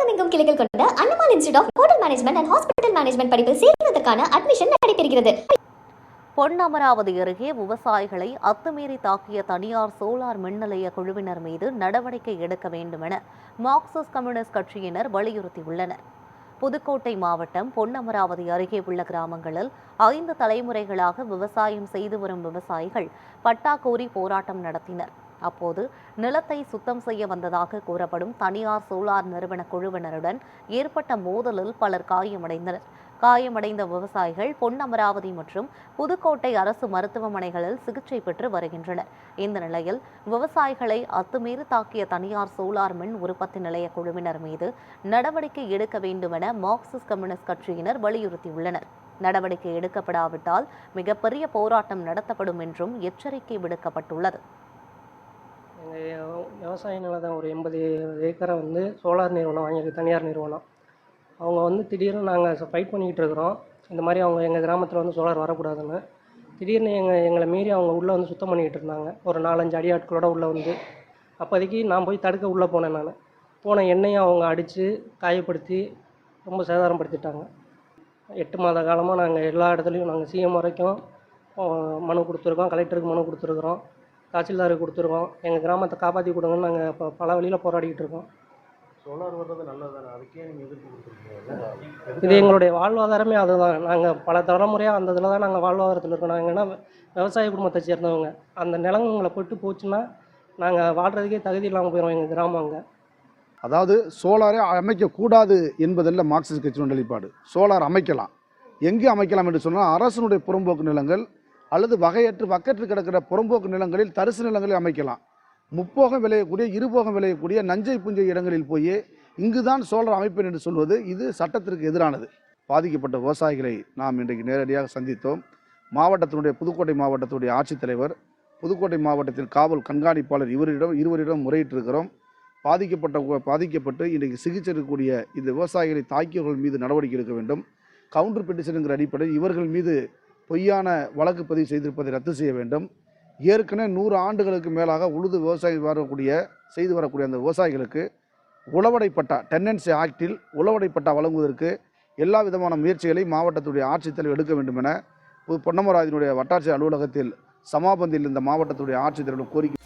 தமிழகமெங்கும் கிளைகள் கொண்ட Annamal institute of hotel management and hospital management படிப்பில் சேர்வதற்கான அட்மிஷன் நடைபெறுகிறது. பொன்னமராவதி அருகே விவசாயிகளை அத்துமீறி தாக்கிய தனியார் சோலார் மின் நிலைய குழுவினர் மீது நடவடிக்கை எடுக்க வேண்டும் என மார்க்சிஸ்ட் கம்யூனிஸ்ட் கட்சியினர் வலியுறுத்தியுள்ளனர். புதுக்கோட்டை மாவட்டம் பொன்னமராவதி அருகே உள்ள கிராமங்களில் 5 தலைமுறைகளாக விவசாயம் செய்து வரும் விவசாயிகள் பட்டா கோரி போராட்டம் நடத்தினர். அப்போது நிலத்தை சுத்தம் செய்ய வந்ததாக கூறப்படும் தனியார் சோலார் நிறுவன குழுவினருடன் ஏற்பட்ட மோதலில் பலர் காயமடைந்தனர். காயமடைந்த விவசாயிகள் பொன்னமராவதி மற்றும் புதுக்கோட்டை அரசு மருத்துவமனைகளில் சிகிச்சை பெற்று வருகின்றனர். இந்த நிலையில் விவசாயிகளை அத்துமீறி தாக்கிய தனியார் சோலார் மின் உற்பத்தி நிலைய குழுவினர் மீது நடவடிக்கை எடுக்க வேண்டும் என மார்க்சிஸ்ட் கம்யூனிஸ்ட் கட்சியினர் வலியுறுத்தியுள்ளனர். நடவடிக்கை எடுக்கப்படாவிட்டால் மிகப்பெரிய போராட்டம் நடத்தப்படும் என்றும் எச்சரிக்கை விடுக்கப்பட்டுள்ளது. எங்கள் விவசாய நிலத்தை ஒரு 80 ஏக்கரை சோலார் நிறுவனம் வாங்கியிருக்கு, தனியார் நிறுவனம். அவங்க திடீர்னு நாங்கள் ஃபைட் பண்ணிக்கிட்டு இருக்கிறோம். இந்த மாதிரி அவங்க எங்கள் கிராமத்தில் சோலார் வரக்கூடாதுன்னு திடீர்னு எங்களை மீறி அவங்க உள்ளே சுத்தம் பண்ணிக்கிட்டு இருந்தாங்க. ஒரு 4-5 அடியாட்களோட உள்ளே அப்போதைக்கு நான் போய் தடுக்க உள்ளே போனேன். போன எண்ணெயும் அவங்க அடித்து காயப்படுத்தி ரொம்ப சேதாரப்படுத்திட்டாங்க. 8 மாத காலமாக நாங்கள் எல்லா இடத்துலையும் நாங்கள் சிஎம் வரைக்கும் மனு கொடுத்துருக்கோம், கலெக்டருக்கு மனு கொடுத்துருக்குறோம், தாசில்தாருக்கு கொடுத்துருக்கோம். எங்கள் கிராமத்தை காப்பாற்றி கொடுங்கன்னு நாங்கள் இப்போ பல வழியில் போராடிக்கிட்டு இருக்கோம். சோலார் வர்றது நல்லதானே, அதுக்கே நீங்கள் எதிர்ப்பு கொடுத்துருக்கீங்க? இது எங்களுடைய வாழ்வாதாரமே அதுதான். நாங்கள் பல தலைமுறையாக அந்த இதில் தான் நாங்கள் வாழ்வாதாரத்தில் இருக்கோம். நாங்கள் என்ன விவசாய குடும்பத்தை சேர்ந்தவங்க. அந்த நிலங்களை போட்டு போச்சுன்னா நாங்கள் வாழ்கிறதுக்கே தகுதி இல்லாமல் போயிடும் எங்கள் கிராமம். அங்கே அதாவது சோலாரை அமைக்கக்கூடாது என்பதல்ல மார்க்சிஸ்ட் கட்சியின் நிலைப்பாடு. சோலார் அமைக்கலாம். எங்கே அமைக்கலாம் என்று சொன்னால் அரசனுடைய புறம்போக்கு நிலங்கள் அல்லது வகையற்று வக்கற்று கிடக்கிற புறம்போக்கு நிலங்களில் தரிசு நிலங்களில் அமைக்கலாம். முப்போகம் விளையக்கூடிய இருபோகம் விளையக்கூடிய நஞ்சை புஞ்சை இடங்களில் போய் இங்குதான் சோலார் அமைப்பேன் என்று சொல்வது இது சட்டத்திற்கு எதிரானது. பாதிக்கப்பட்ட விவசாயிகளை நாம் இன்றைக்கு நேரடியாக சந்தித்தோம். மாவட்டத்தினுடைய புதுக்கோட்டை மாவட்டத்துடைய ஆட்சித்தலைவர், புதுக்கோட்டை மாவட்டத்தின் காவல் கண்காணிப்பாளர் இருவரிடம் முறையிட்டிருக்கிறோம். பாதிக்கப்பட்டு இன்றைக்கு சிகிச்சை இருக்கக்கூடிய இந்த விவசாயிகளை தாக்கியவர்கள் மீது நடவடிக்கை எடுக்க வேண்டும். கவுண்டர் பெட்டிஷனுங்கிற அடிப்படையில் இவர்கள் மீது பொய்யான வழக்கு பதிவு செய்திருப்பதை ரத்து செய்ய வேண்டும். ஏற்கனவே 100 ஆண்டுகளுக்கு மேலாக உழுது விவசாயம் செய்து வரக்கூடிய அந்த விவசாயிகளுக்கு உழவடை பட்டா டெனன்சி ஆக்டில் உழவடை பட்டா வழங்குவதற்கு எல்லா விதமான முயற்சிகளை மாவட்டத்துடைய ஆட்சித்தலைவர் எடுக்க வேண்டும் என பொன்னமராவதியினுடைய வட்டாட்சியர் அலுவலகத்தில் சமாபந்தியில் இந்த மாவட்டத்துடைய ஆட்சித்தலைவர் கோரிக்கை